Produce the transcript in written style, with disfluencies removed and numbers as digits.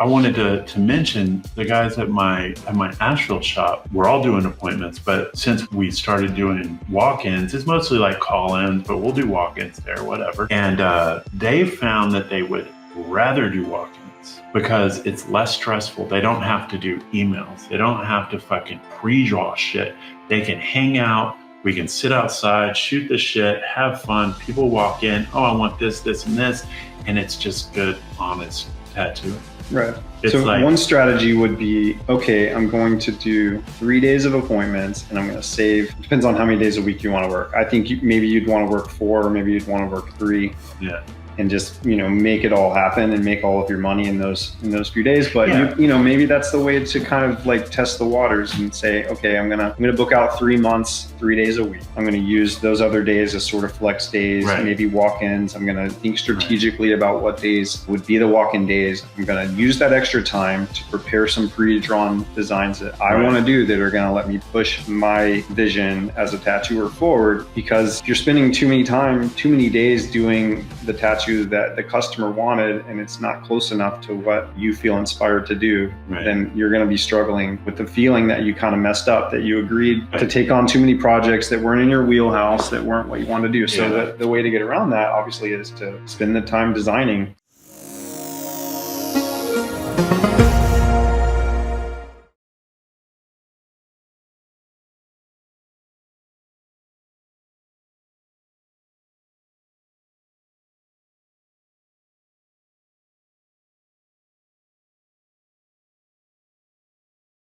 I wanted to mention the guys at my Asheville shop. We're all doing appointments, but since we started doing walk-ins, it's mostly like call-ins, but we'll do walk-ins there, whatever. And they found that they would rather do walk-ins because it's less stressful. They don't have to do emails. They don't have to fucking pre-draw shit. They can hang out. We can sit outside, shoot the shit, have fun. People walk in, oh, I want this, this, and this. And it's just good, honest tattooing. Right. It's so like, one strategy would be, okay, I'm going to do 3 days of appointments and I'm going to save, depends on how many days a week you want to work. I think maybe you'd want to work 4, or maybe you'd want to work 3. Yeah. And just, make it all happen and make all of your money in those few days. But maybe that's the way to kind of like test the waters and say, okay, I'm gonna book out 3 months, 3 days a week. I'm gonna use those other days as sort of flex days, maybe walk-ins. I'm gonna think strategically about what days would be the walk-in days. I'm gonna use that extra time to prepare some pre-drawn designs that I want to do that are gonna let me push my vision as a tattooer forward. Because if you're spending too many days doing the tattoo that the customer wanted and it's not close enough to what you feel inspired to do, then you're going to be struggling with the feeling that you kind of messed up, that you agreed to take on too many projects that weren't in your wheelhouse, that weren't what you wanted to do. So the way to get around that obviously is to spend the time designing.